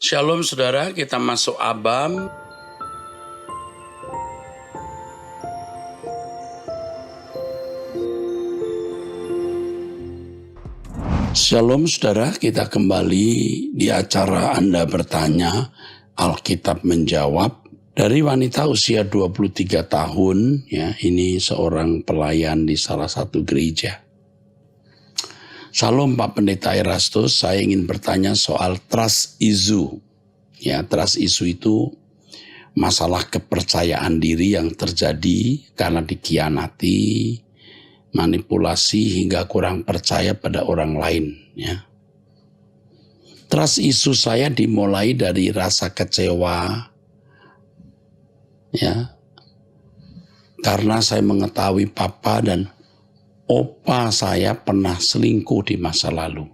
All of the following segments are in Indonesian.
Shalom saudara, kita masuk Abam. Shalom saudara, kita kembali di acara Anda Bertanya, Alkitab Menjawab. Dari wanita usia 23 tahun, ya, ini seorang pelayan di salah satu gereja. Shalom Pak Pendeta Erastus, saya ingin bertanya soal trust issue. Ya, trust issue itu masalah kepercayaan diri yang terjadi karena dikhianati, manipulasi hingga kurang percaya pada orang lain. Ya. Trust issue saya dimulai dari rasa kecewa, ya, karena saya mengetahui papa dan opa saya pernah selingkuh di masa lalu.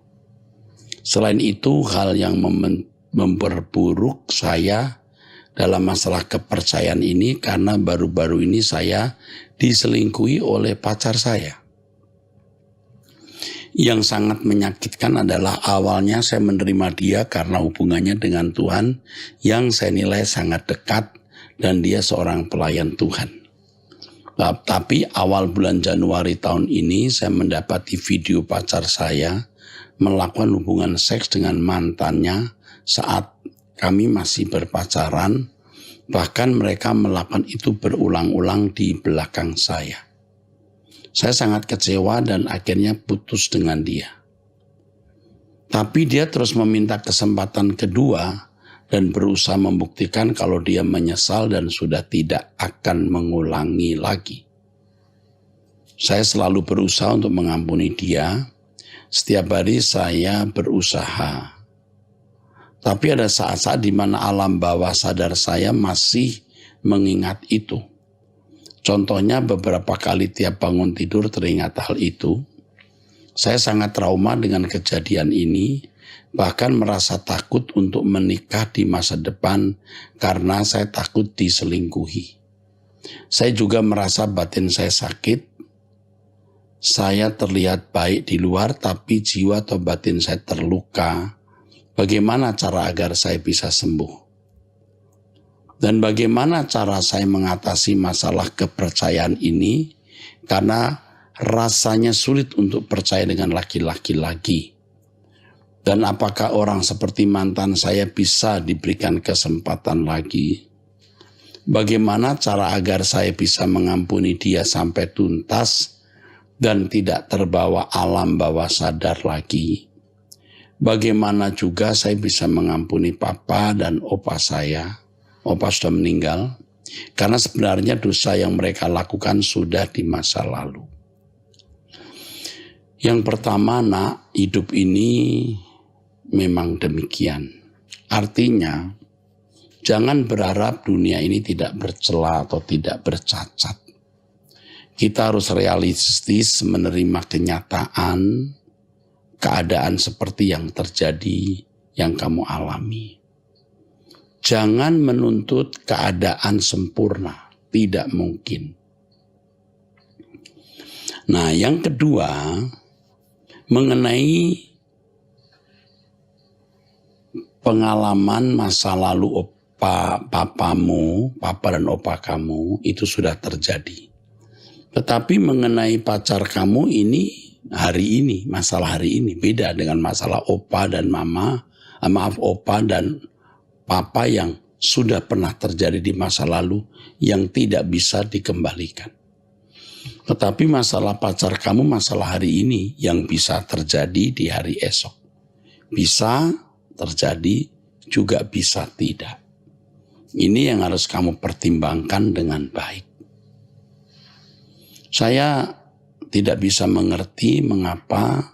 Selain itu, hal yang memperburuk saya dalam masalah kepercayaan ini karena baru-baru ini saya diselingkuhi oleh pacar saya. Yang sangat menyakitkan adalah awalnya saya menerima dia karena hubungannya dengan Tuhan yang saya nilai sangat dekat dan dia seorang pelayan Tuhan. Tapi awal bulan Januari tahun ini saya mendapati video pacar saya melakukan hubungan seks dengan mantannya saat kami masih berpacaran. Bahkan mereka melakukan itu berulang-ulang di belakang saya. Saya sangat kecewa dan akhirnya putus dengan dia. Tapi dia terus meminta kesempatan kedua dan berusaha membuktikan kalau dia menyesal dan sudah tidak akan mengulangi lagi. Saya selalu berusaha untuk mengampuni dia. Setiap hari saya berusaha. Tapi ada saat-saat di mana alam bawah sadar saya masih mengingat itu. Contohnya beberapa kali tiap bangun tidur teringat hal itu. Saya sangat trauma dengan kejadian ini. Bahkan merasa takut untuk menikah di masa depan karena saya takut diselingkuhi. Saya juga merasa batin saya sakit. Saya terlihat baik di luar tapi jiwa atau batin saya terluka. Bagaimana cara agar saya bisa sembuh? Dan bagaimana cara saya mengatasi masalah kepercayaan ini? Karena rasanya sulit untuk percaya dengan laki-laki lagi. Dan apakah orang seperti mantan saya bisa diberikan kesempatan lagi? Bagaimana cara agar saya bisa mengampuni dia sampai tuntas dan tidak terbawa alam bawah sadar lagi? Bagaimana juga saya bisa mengampuni papa dan opa saya? Opa sudah meninggal. Karena sebenarnya dosa yang mereka lakukan sudah di masa lalu. Yang pertama, nak, hidup ini memang demikian. Artinya, jangan berharap dunia ini tidak bercela atau tidak bercacat. Kita harus realistis menerima kenyataan, keadaan seperti yang terjadi, yang kamu alami. Jangan menuntut keadaan sempurna, tidak mungkin. Nah, yang kedua, mengenai pengalaman masa lalu papamu, papa dan opa kamu, itu sudah terjadi. Tetapi mengenai pacar kamu ini, hari ini, masalah hari ini, beda dengan masalah opa dan opa dan papa yang sudah pernah terjadi di masa lalu yang tidak bisa dikembalikan. Tetapi masalah pacar kamu, masalah hari ini yang bisa terjadi di hari esok. Bisa terjadi, juga bisa tidak. Ini yang harus kamu pertimbangkan dengan baik. Saya tidak bisa mengerti mengapa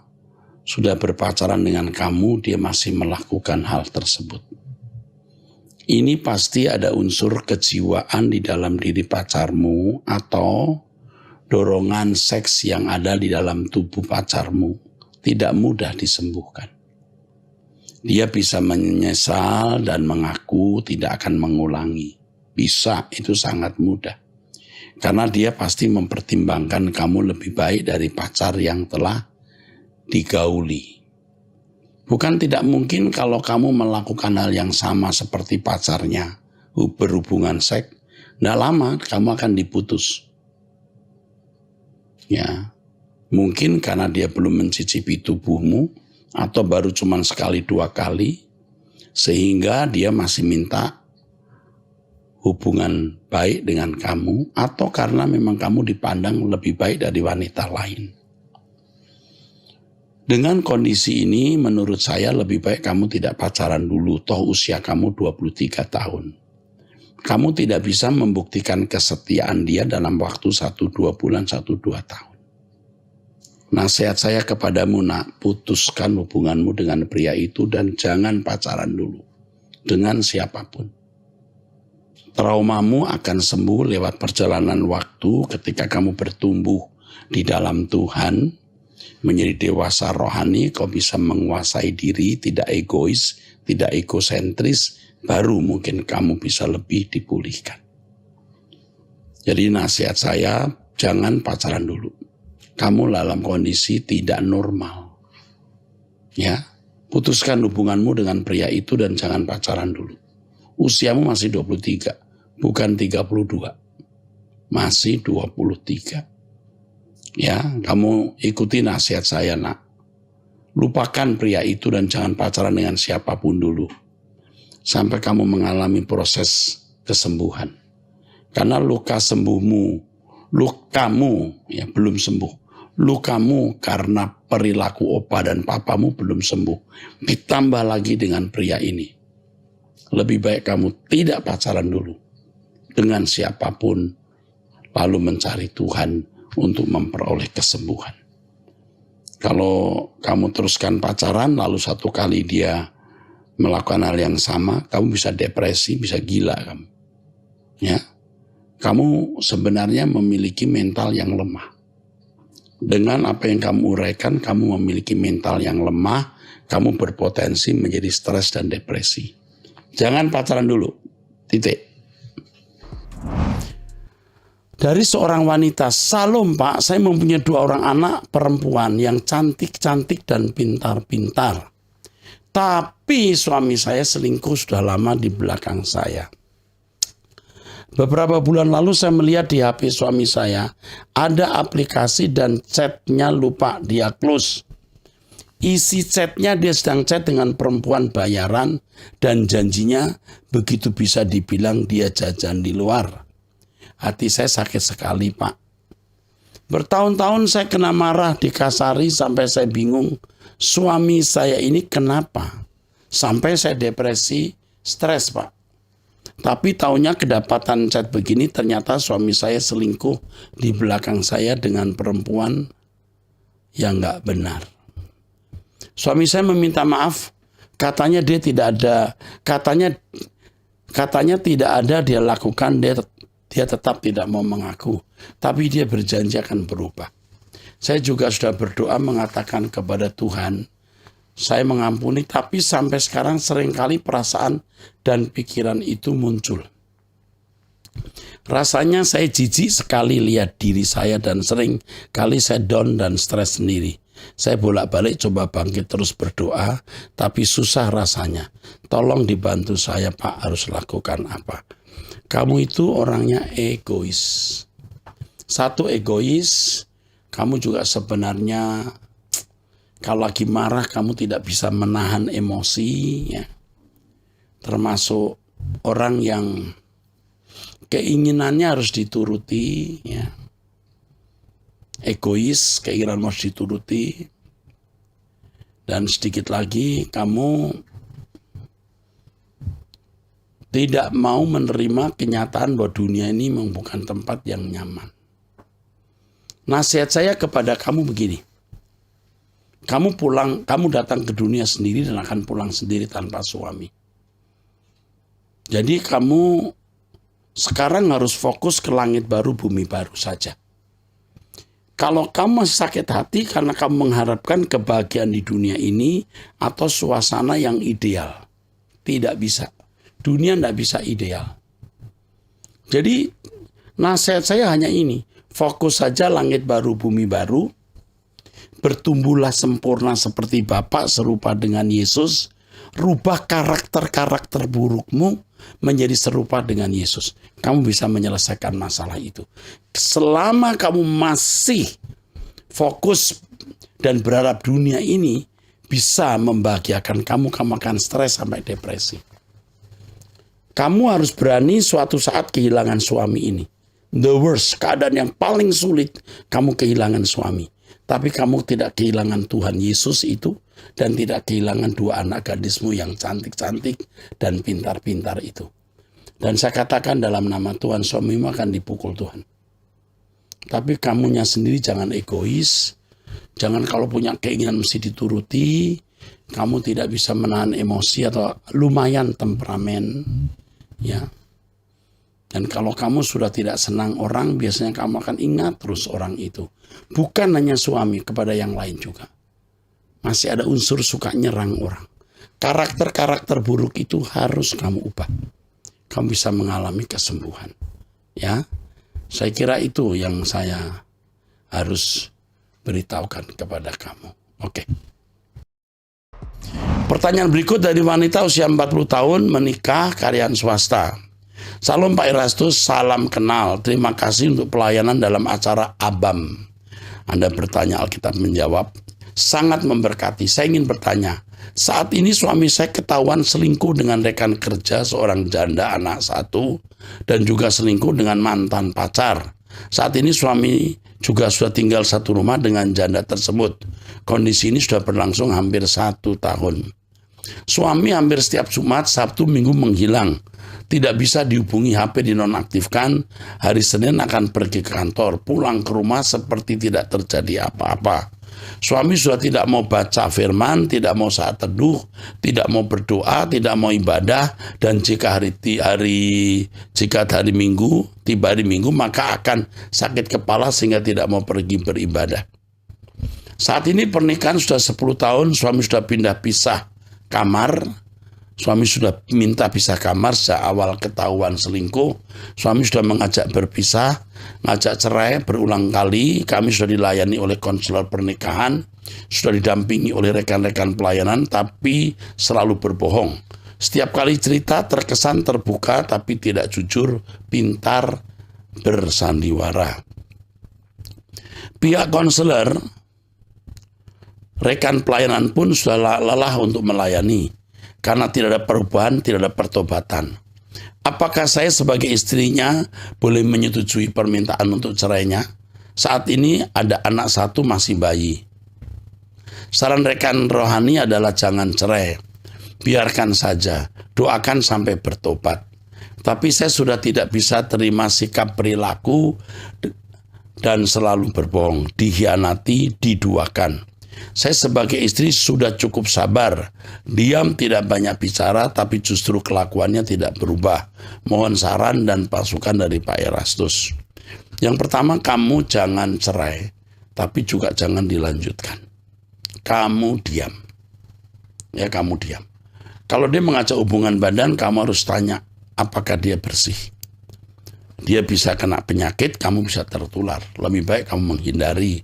sudah berpacaran dengan kamu, dia masih melakukan hal tersebut. Ini pasti ada unsur kejiwaan di dalam diri pacarmu atau dorongan seks yang ada di dalam tubuh pacarmu. Tidak mudah disembuhkan. Dia bisa menyesal dan mengaku tidak akan mengulangi. Bisa, itu sangat mudah. Karena dia pasti mempertimbangkan kamu lebih baik dari pacar yang telah digauli. Bukan tidak mungkin kalau kamu melakukan hal yang sama seperti pacarnya, berhubungan seks, tidak lama kamu akan diputus. Ya, mungkin karena dia belum mencicipi tubuhmu, atau baru cuma sekali dua kali, sehingga dia masih minta hubungan baik dengan kamu, atau karena memang kamu dipandang lebih baik dari wanita lain. Dengan kondisi ini menurut saya lebih baik kamu tidak pacaran dulu, toh usia kamu 23 tahun. Kamu tidak bisa membuktikan kesetiaan dia dalam waktu 1-2 bulan, 1-2 tahun. Nasihat saya kepadamu nak, putuskan hubunganmu dengan pria itu dan jangan pacaran dulu dengan siapapun. Traumamu akan sembuh lewat perjalanan waktu ketika kamu bertumbuh di dalam Tuhan, menjadi dewasa rohani, kau bisa menguasai diri, tidak egois, tidak egosentris, baru mungkin kamu bisa lebih dipulihkan. Jadi nasihat saya, jangan pacaran dulu. Kamu dalam kondisi tidak normal. Ya, putuskan hubunganmu dengan pria itu dan jangan pacaran dulu. Usiamu masih 23, bukan 32. Masih 23. Ya, kamu ikuti nasihat saya nak. Lupakan pria itu dan jangan pacaran dengan siapapun dulu. Sampai kamu mengalami proses kesembuhan. Karena lukamu ya belum sembuh. Lukamu karena perilaku opa dan papamu belum sembuh. Ditambah lagi dengan pria ini. Lebih baik kamu tidak pacaran dulu dengan siapapun, lalu mencari Tuhan untuk memperoleh kesembuhan. Kalau kamu teruskan pacaran, lalu satu kali dia melakukan hal yang sama, kamu bisa depresi, bisa gila kamu. Ya, kamu sebenarnya memiliki mental yang lemah. Dengan apa yang kamu uraikan, kamu memiliki mental yang lemah, kamu berpotensi menjadi stres dan depresi. Jangan pacaran dulu, titik. Dari seorang wanita, salam Pak, saya mempunyai 2 orang anak perempuan yang cantik-cantik dan pintar-pintar. Tapi suami saya selingkuh sudah lama di belakang saya. Beberapa bulan lalu saya melihat di HP suami saya, ada aplikasi dan chatnya lupa dia close. Isi chatnya dia sedang chat dengan perempuan bayaran dan janjinya begitu bisa dibilang dia jajan di luar. Hati saya sakit sekali Pak. Bertahun-tahun saya kena marah, dikasari sampai saya bingung. Suami saya ini kenapa? Sampai saya depresi, stres Pak. Tapi taunya kedapatan chat begini ternyata suami saya selingkuh di belakang saya dengan perempuan yang gak benar. Suami saya meminta maaf, katanya dia tidak ada, katanya tidak ada dia lakukan, dia tetap tidak mau mengaku, tapi dia berjanji akan berubah. Saya juga sudah berdoa mengatakan kepada Tuhan, saya mengampuni, tapi sampai sekarang seringkali perasaan dan pikiran itu muncul. Rasanya saya jijik sekali lihat diri saya dan sering kali saya down dan stres sendiri. Saya bolak-balik coba bangkit terus berdoa, tapi susah rasanya. Tolong dibantu saya Pak, harus lakukan apa? Kamu itu orangnya egois. Satu egois, kamu juga sebenarnya kalau lagi marah kamu tidak bisa menahan emosi, ya. Termasuk orang yang keinginannya harus dituruti, ya. Egois, keinginan harus dituruti. Dan sedikit lagi kamu tidak mau menerima kenyataan bahwa dunia ini memang bukan tempat yang nyaman. Nasihat saya kepada kamu begini. Kamu datang ke dunia sendiri dan akan pulang sendiri tanpa suami. Jadi kamu sekarang harus fokus ke langit baru, bumi baru saja. Kalau kamu masih sakit hati karena kamu mengharapkan kebahagiaan di dunia ini atau suasana yang ideal, tidak bisa. Dunia tidak bisa ideal. Jadi nasihat saya hanya ini, fokus saja langit baru, bumi baru. bertumbuhlah sempurna seperti Bapa, serupa dengan Yesus. Rubah karakter-karakter burukmu menjadi serupa dengan Yesus. Kamu bisa menyelesaikan masalah itu. Selama kamu masih fokus dan berharap dunia ini bisa membahagiakan kamu, kamu akan stres sampai depresi. Kamu harus berani suatu saat kehilangan suami ini. The worst, keadaan yang paling sulit, kamu kehilangan suami. Tapi kamu tidak kehilangan Tuhan Yesus itu, dan tidak kehilangan dua anak gadismu yang cantik-cantik dan pintar-pintar itu. Dan saya katakan dalam nama Tuhan, suamimu akan dipukul Tuhan. Tapi kamunya sendiri jangan egois, jangan kalau punya keinginan mesti dituruti, kamu tidak bisa menahan emosi atau lumayan temperamen, ya. Dan kalau kamu sudah tidak senang orang, biasanya kamu akan ingat terus orang itu. Bukan hanya suami, kepada yang lain juga. Masih ada unsur suka nyerang orang. Karakter-karakter buruk itu harus kamu ubah. Kamu bisa mengalami kesembuhan. Ya, saya kira itu yang saya harus beritahukan kepada kamu. Oke. Pertanyaan berikut dari wanita usia 40 tahun, menikah, karyawan swasta. Salam Pak Erastus, salam kenal. Terima kasih untuk pelayanan dalam acara ABAM. Anda bertanya, Alkitab menjawab. Sangat memberkati. Saya ingin bertanya, saat ini suami saya ketahuan selingkuh dengan rekan kerja seorang janda anak satu dan juga selingkuh dengan mantan pacar. Saat ini suami juga sudah tinggal satu rumah dengan janda tersebut. Kondisi ini sudah berlangsung hampir 1 tahun. Suami hampir setiap Jumat, Sabtu, Minggu menghilang. Tidak bisa dihubungi, HP dinonaktifkan. Hari Senin akan pergi ke kantor, pulang ke rumah seperti tidak terjadi apa-apa. Suami sudah tidak mau baca firman, tidak mau saat teduh, tidak mau berdoa, tidak mau ibadah, dan jika hari Minggu, tiba hari Minggu, maka akan sakit kepala sehingga tidak mau pergi beribadah. Saat ini pernikahan sudah 10 tahun, suami sudah pindah pisah kamar. Suami sudah minta pisah kamar sejak awal ketahuan selingkuh. Suami sudah mengajak berpisah, ngajak cerai berulang kali. Kami sudah dilayani oleh konselor pernikahan, sudah didampingi oleh rekan-rekan pelayanan, tapi selalu berbohong. Setiap kali cerita terkesan terbuka, tapi tidak jujur, pintar bersandiwara. Pihak konselor, rekan pelayanan pun sudah lelah untuk melayani. Karena tidak ada perubahan, tidak ada pertobatan. Apakah saya sebagai istrinya boleh menyetujui permintaan untuk cerainya? Saat ini ada anak satu masih bayi. Saran rekan rohani adalah jangan cerai. Biarkan saja, doakan sampai bertobat. Tapi saya sudah tidak bisa terima sikap perilaku dan selalu berbohong, dikhianati, diduakan. Saya sebagai istri sudah cukup sabar. Diam, tidak banyak bicara, tapi justru kelakuannya tidak berubah. Mohon saran dan masukan dari Pak Erastus. Yang pertama, kamu jangan cerai, tapi juga jangan dilanjutkan. Kamu diam. Ya, kamu diam. Kalau dia mengajak hubungan badan, kamu harus tanya, apakah dia bersih? Dia bisa kena penyakit, kamu bisa tertular. Lebih baik kamu menghindari.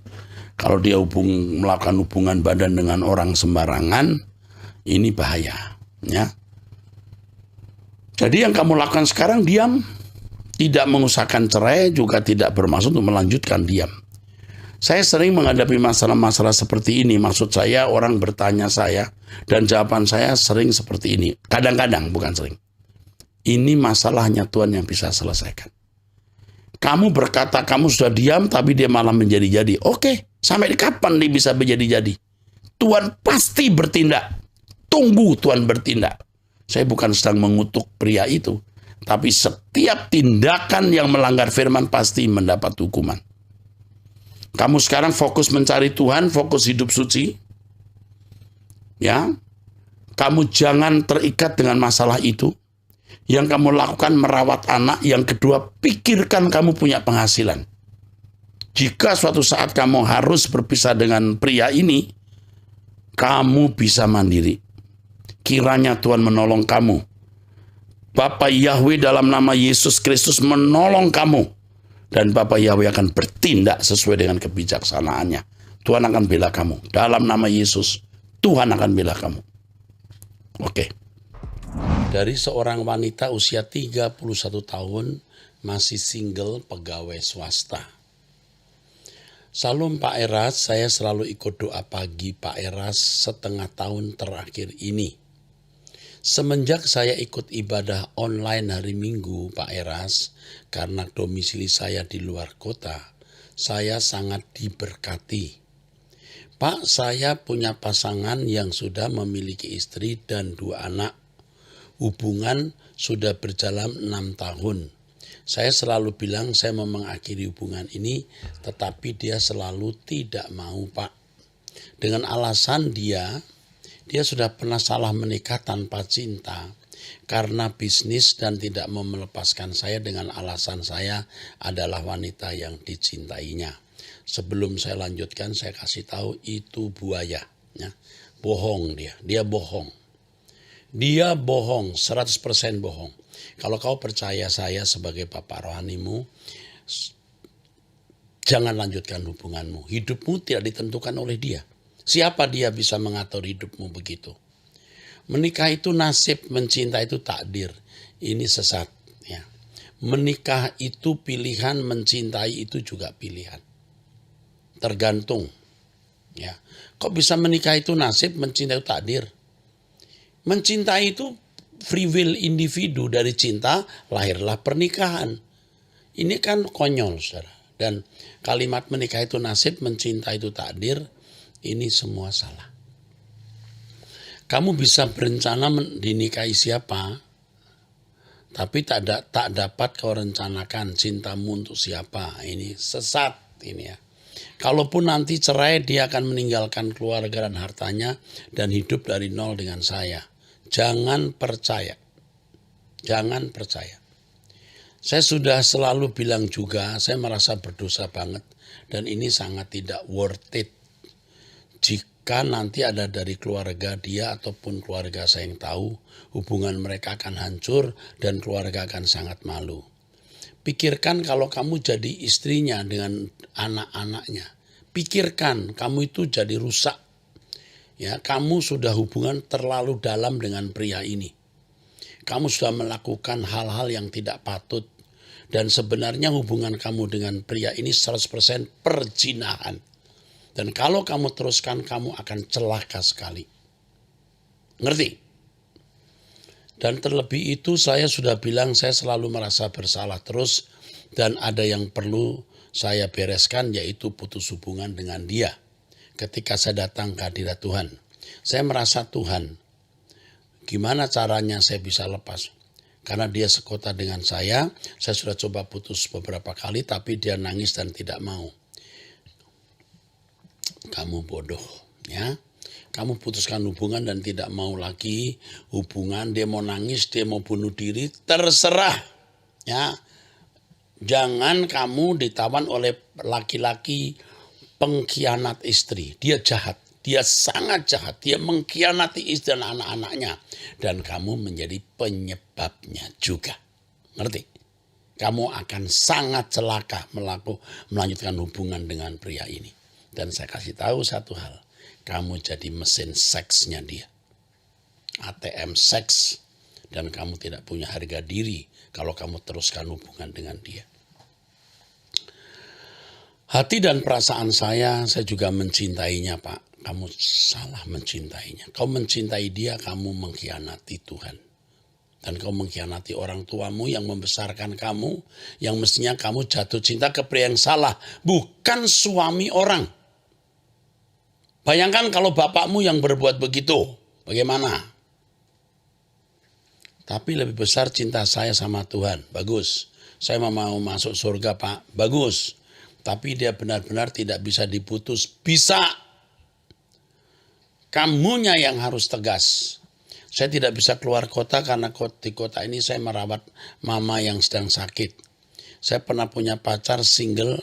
Kalau dia melakukan hubungan badan dengan orang sembarangan, ini bahaya. Ya. Jadi yang kamu lakukan sekarang diam, tidak mengusahakan cerai, juga tidak bermaksud untuk melanjutkan, diam. Saya sering menghadapi masalah-masalah seperti ini. Maksud saya orang bertanya saya, dan jawaban saya sering seperti ini. Kadang-kadang, bukan sering. Ini masalahnya Tuhan yang bisa selesaikan. Kamu berkata kamu sudah diam, tapi dia malah menjadi-jadi. Oke. Sampai kapan dia bisa menjadi-jadi? Tuhan pasti bertindak. Tunggu Tuhan bertindak. Saya bukan sedang mengutuk pria itu. Tapi setiap tindakan yang melanggar firman pasti mendapat hukuman. Kamu sekarang fokus mencari Tuhan, fokus hidup suci. Ya. Kamu jangan terikat dengan masalah itu. Yang kamu lakukan merawat anak. Yang kedua, pikirkan kamu punya penghasilan. Jika suatu saat kamu harus berpisah dengan pria ini, kamu bisa mandiri. Kiranya Tuhan menolong kamu. Bapa Yahweh dalam nama Yesus Kristus menolong kamu. Dan Bapa Yahweh akan bertindak sesuai dengan kebijaksanaannya. Tuhan akan bela kamu. Dalam nama Yesus, Tuhan akan bela kamu. Oke. Dari seorang wanita usia 31 tahun, masih single, pegawai swasta. Salam Pak Eras, saya selalu ikut doa pagi Pak Eras setengah tahun terakhir ini. Semenjak saya ikut ibadah online hari Minggu Pak Eras, karena domisili saya di luar kota, saya sangat diberkati. Pak, saya punya pasangan yang sudah memiliki istri dan 2 anak. Hubungan sudah berjalan 6 tahun. Saya selalu bilang saya mau mengakhiri hubungan ini, tetapi dia selalu tidak mau, Pak. Dengan alasan dia sudah pernah salah menikah tanpa cinta karena bisnis dan tidak mau melepaskan saya dengan alasan saya adalah wanita yang dicintainya. Sebelum saya lanjutkan, saya kasih tahu itu buaya. Ya. Bohong dia bohong. Dia bohong, 100% bohong. Kalau kau percaya saya sebagai bapak rohanimu, jangan lanjutkan hubunganmu. Hidupmu tidak ditentukan oleh dia. Siapa dia bisa mengatur hidupmu begitu? Menikah itu nasib, mencinta itu takdir. Ini sesat. Ya. Menikah itu pilihan, mencintai itu juga pilihan. Tergantung. Ya. Kok bisa menikah itu nasib, mencintai itu takdir? Mencintai itu free will individu, dari cinta lahirlah pernikahan. Ini kan konyol, saudara. Dan kalimat menikah itu nasib, mencinta itu takdir, ini semua salah. Kamu bisa berencana dinikahi siapa, tapi tak dapat kau rencanakan cintamu untuk siapa. Ini sesat ini ya. Kalaupun nanti cerai, dia akan meninggalkan keluarga dan hartanya dan hidup dari nol dengan saya. Jangan percaya. Jangan percaya. Saya sudah selalu bilang juga, saya merasa berdosa banget. Dan ini sangat tidak worth it. Jika nanti ada dari keluarga dia ataupun keluarga saya yang tahu, hubungan mereka akan hancur dan keluarga akan sangat malu. Pikirkan kalau kamu jadi istrinya dengan anak-anaknya. Pikirkan kamu itu jadi rusak. Ya, kamu sudah hubungan terlalu dalam dengan pria ini. Kamu sudah melakukan hal-hal yang tidak patut. Dan sebenarnya hubungan kamu dengan pria ini 100% perzinahan. Dan kalau kamu teruskan, kamu akan celaka sekali. Ngerti? Dan terlebih itu saya sudah bilang saya selalu merasa bersalah terus. Dan ada yang perlu saya bereskan, yaitu putus hubungan dengan dia. Ketika saya datang ke hadirat Tuhan, saya merasa Tuhan, gimana caranya saya bisa lepas? Karena dia sekota dengan saya sudah coba putus beberapa kali, tapi dia nangis dan tidak mau. Kamu bodoh, ya. Kamu putuskan hubungan dan tidak mau lagi hubungan, dia mau nangis, dia mau bunuh diri, terserah, ya. Jangan kamu ditawan oleh laki-laki pengkhianat istri. Dia jahat, dia sangat jahat, dia mengkhianati istri dan anak-anaknya. Dan kamu menjadi penyebabnya juga. Ngerti? Kamu akan sangat celaka melanjutkan hubungan dengan pria ini. Dan saya kasih tahu satu hal, kamu jadi mesin seksnya dia. ATM seks. Dan kamu tidak punya harga diri kalau kamu teruskan hubungan dengan dia. Hati dan perasaan saya juga mencintainya, Pak. Kamu salah mencintainya. Kau mencintai dia, kamu mengkhianati Tuhan. Dan kau mengkhianati orang tuamu yang membesarkan kamu, yang mestinya kamu jatuh cinta ke pria yang salah, bukan suami orang. Bayangkan kalau bapakmu yang berbuat begitu, bagaimana? Tapi lebih besar cinta saya sama Tuhan, bagus. Saya mau masuk surga, Pak, bagus. Tapi dia benar-benar tidak bisa diputus. Bisa. Kamunya yang harus tegas. Saya tidak bisa keluar kota karena di kota ini saya merawat mama yang sedang sakit. Saya pernah punya pacar single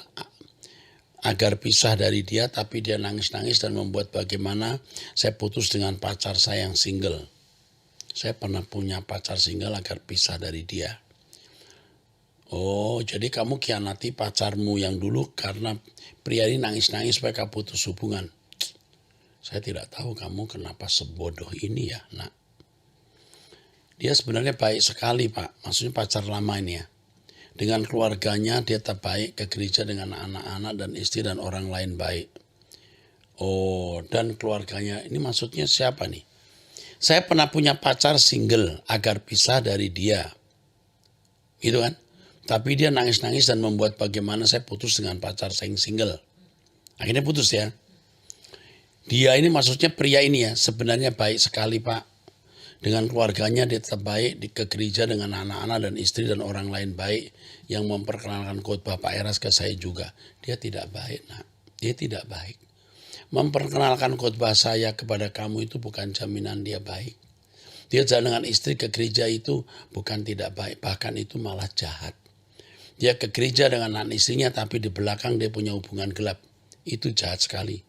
agar pisah dari dia, tapi dia nangis-nangis dan membuat bagaimana saya putus dengan pacar saya yang single. Saya pernah punya pacar single agar pisah dari dia. Oh, jadi kamu khianati pacarmu yang dulu karena pria ini nangis-nangis supaya kamu putus hubungan. Saya tidak tahu kamu kenapa sebodoh ini ya, nak. Dia sebenarnya baik sekali, Pak. Maksudnya pacar lama ini ya. Dengan keluarganya dia tetap baik, ke gereja dengan anak-anak dan istri dan orang lain baik. Oh, dan keluarganya ini maksudnya siapa nih? Saya pernah punya pacar single agar pisah dari dia. Gitu kan? Tapi dia nangis-nangis dan membuat bagaimana saya putus dengan pacar saya yang single. Akhirnya putus ya. Dia ini maksudnya pria ini ya, sebenarnya baik sekali, Pak. Dengan keluarganya dia tetap baik, ke gereja dengan anak-anak dan istri dan orang lain baik. Yang memperkenalkan khotbah Pak Eras ke saya juga. Dia tidak baik, nak. Dia tidak baik. Memperkenalkan khotbah saya kepada kamu itu bukan jaminan dia baik. Dia jalan dengan istri ke gereja itu bukan tidak baik, bahkan itu malah jahat. Dia ke gereja dengan anak istrinya tapi di belakang dia punya hubungan gelap. Itu jahat sekali.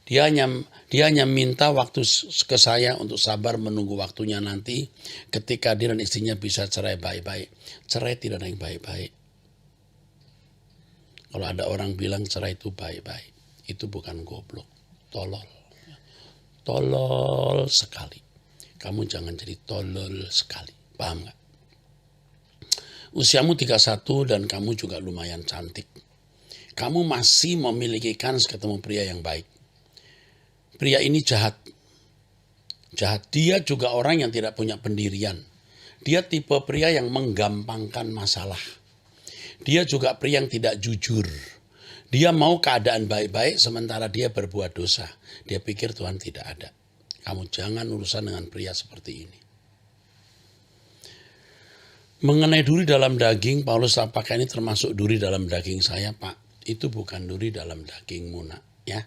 Dia hanya minta waktu ke saya untuk sabar menunggu waktunya nanti ketika dia dan istrinya bisa cerai baik-baik. Cerai tidak ada yang baik-baik. Kalau ada orang bilang cerai itu baik-baik, itu bukan goblok, tolol. Tolol sekali. Kamu jangan jadi tolol sekali, paham gak? Usiamu 31 dan kamu juga lumayan cantik. Kamu masih memiliki kans ketemu pria yang baik. Pria ini jahat. Jahat. Dia juga orang yang tidak punya pendirian. Dia tipe pria yang menggampangkan masalah. Dia juga pria yang tidak jujur. Dia mau keadaan baik-baik sementara dia berbuat dosa. Dia pikir Tuhan tidak ada. Kamu jangan urusan dengan pria seperti ini. Mengenai duri dalam daging, Paulus apakah ini termasuk duri dalam daging saya, Pak? Itu bukan duri dalam dagingmu, nak. Ya.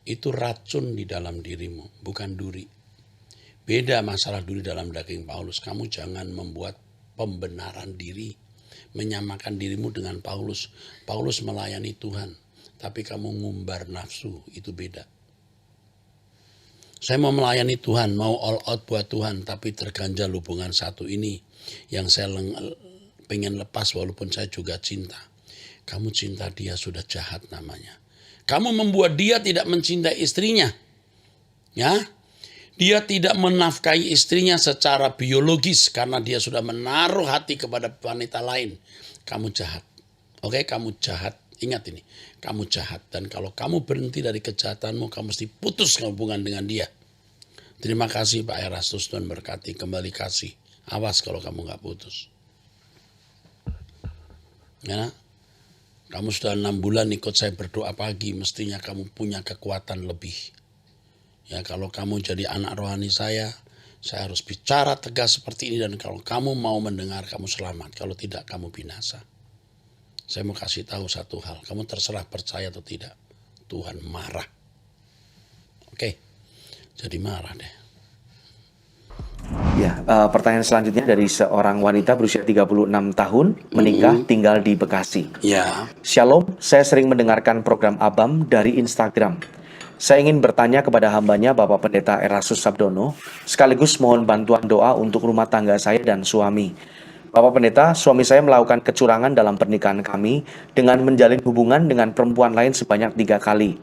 Itu racun di dalam dirimu, bukan duri. Beda masalah duri dalam daging Paulus. Kamu jangan membuat pembenaran diri, menyamakan dirimu dengan Paulus. Paulus melayani Tuhan, tapi kamu ngumbar nafsu, itu beda. Saya mau melayani Tuhan, mau all out buat Tuhan, tapi terganjal hubungan satu ini yang saya pengen lepas walaupun saya juga cinta. Kamu cinta dia sudah jahat namanya. Kamu membuat dia tidak mencintai istrinya. Ya, dia tidak menafkahi istrinya secara biologis karena dia sudah menaruh hati kepada wanita lain. Kamu jahat. Oke, kamu jahat. Ingat ini, kamu jahat. Dan kalau kamu berhenti dari kejahatanmu, kamu mesti putus hubungan dengan dia. Terima kasih Pak Erastus, Tuhan berkati, kembali kasih. Awas kalau kamu gak putus. Ya, kamu sudah 6 bulan ikut saya berdoa pagi, mestinya kamu punya kekuatan lebih. Ya, kalau kamu jadi anak rohani saya harus bicara tegas seperti ini, dan kalau kamu mau mendengar, kamu selamat. Kalau tidak, kamu binasa. Saya mau kasih tahu satu hal, kamu terserah percaya atau tidak. Tuhan marah. Oke, jadi marah deh. Ya, pertanyaan selanjutnya dari seorang wanita berusia 36 tahun, menikah, tinggal di Bekasi. Ya. Shalom, saya sering mendengarkan program Abam dari Instagram. Saya ingin bertanya kepada hambanya Bapak Pendeta Erastus Sabdono, sekaligus mohon bantuan doa untuk rumah tangga saya dan suami. Bapak Pendeta, suami saya melakukan kecurangan dalam pernikahan kami dengan menjalin hubungan dengan perempuan lain sebanyak 3 kali.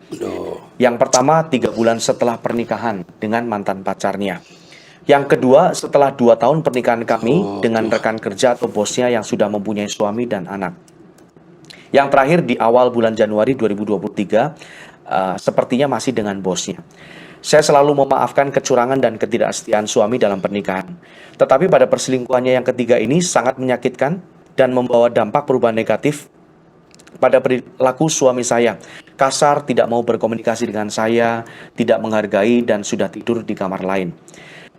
Yang pertama 3 bulan setelah pernikahan dengan mantan pacarnya. Yang kedua, setelah 2 tahun pernikahan kami dengan rekan kerja atau bosnya yang sudah mempunyai suami dan anak. Yang terakhir di awal bulan Januari 2023, sepertinya masih dengan bosnya. Saya selalu memaafkan kecurangan dan ketidaksetiaan suami dalam pernikahan. Tetapi pada perselingkuhannya yang ketiga ini sangat menyakitkan dan membawa dampak perubahan negatif pada perilaku suami saya. Kasar, tidak mau berkomunikasi dengan saya, tidak menghargai, dan sudah tidur di kamar lain.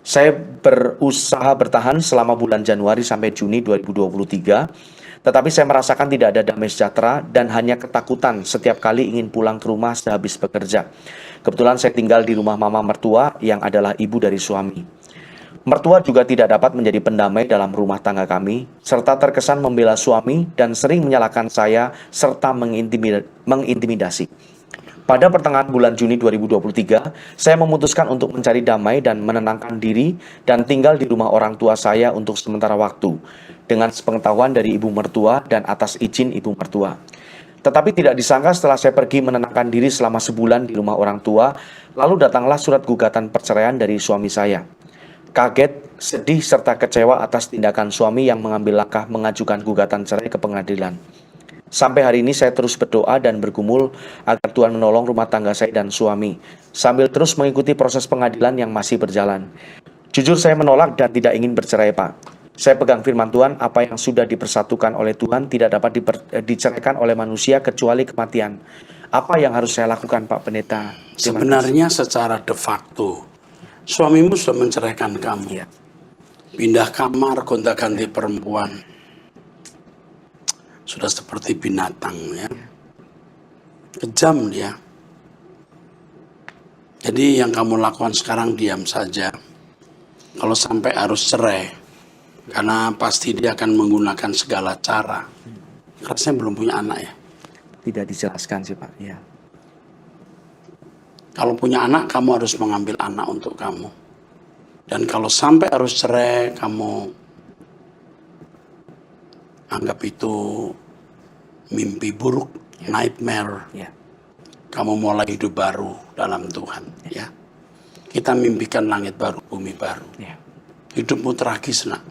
Saya berusaha bertahan selama bulan Januari sampai Juni 2023, tetapi saya merasakan tidak ada damai sejahtera dan hanya ketakutan setiap kali ingin pulang ke rumah sehabis bekerja. Kebetulan saya tinggal di rumah mama mertua yang adalah ibu dari suami. Mertua juga tidak dapat menjadi pendamai dalam rumah tangga kami, serta terkesan membela suami dan sering menyalahkan saya serta mengintimidasi. Pada pertengahan bulan Juni 2023, saya memutuskan untuk mencari damai dan menenangkan diri dan tinggal di rumah orang tua saya untuk sementara waktu. dengan sepengetahuan dari ibu mertua dan atas izin ibu mertua. Tetapi tidak disangka setelah saya pergi menenangkan diri selama sebulan di rumah orang tua, lalu datanglah surat gugatan perceraian dari suami saya. Kaget, sedih, serta kecewa atas tindakan suami yang mengambil langkah mengajukan gugatan cerai ke pengadilan. Sampai hari ini saya terus berdoa dan bergumul agar Tuhan menolong rumah tangga saya dan suami, sambil terus mengikuti proses pengadilan yang masih berjalan. Jujur saya menolak dan tidak ingin bercerai, Pak. Saya pegang firman Tuhan, apa yang sudah dipersatukan oleh Tuhan tidak dapat diceraikan oleh manusia kecuali kematian. Apa yang harus saya lakukan, Pak Pendeta? Sebenarnya secara de facto, suamimu sudah menceraikan kamu. Ya. Pindah kamar, gonta-ganti perempuan. Sudah seperti binatang, ya. Kejam dia. Jadi yang kamu lakukan sekarang diam saja. Kalau sampai harus cerai, karena pasti dia akan menggunakan segala cara. Karena saya belum punya anak ya. Tidak dijelaskan sih, Pak. Ya. Kalau punya anak, kamu harus mengambil anak untuk kamu. Dan kalau sampai harus cerai, kamu anggap itu mimpi buruk, nightmare. Ya. Kamu mulai hidup baru dalam Tuhan. Ya. Kita mimpikan langit baru, bumi baru. Ya. Hidupmu tragis, nak.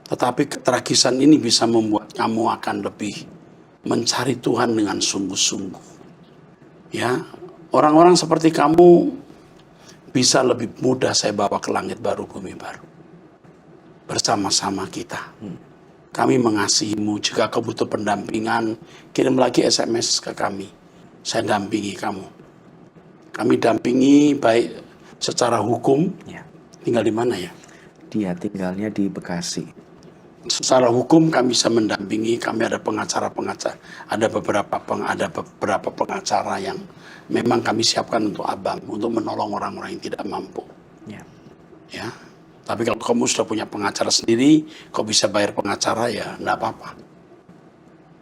Tetapi ketragisan ini bisa membuat kamu akan lebih mencari Tuhan dengan sungguh-sungguh. Ya, orang-orang seperti kamu bisa lebih mudah saya bawa ke langit baru, bumi baru. Bersama-sama kita. Kami mengasihimu. Jika kau butuh pendampingan, kirim lagi SMS ke kami. Saya dampingi kamu. Kami dampingi baik secara hukum. Ya. Tinggal di mana ya? Dia tinggalnya di Bekasi. Secara hukum kami bisa mendampingi, kami ada pengacara-pengacara, ada beberapa pengacara yang memang kami siapkan untuk Abang, untuk menolong orang-orang yang tidak mampu. Ya. Ya, tapi kalau kamu sudah punya pengacara sendiri, kau bisa bayar pengacara ya, enggak apa-apa.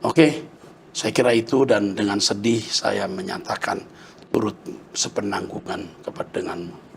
Oke, saya kira itu, dan dengan sedih saya menyatakan turut sepenanggungan kepada denganmu.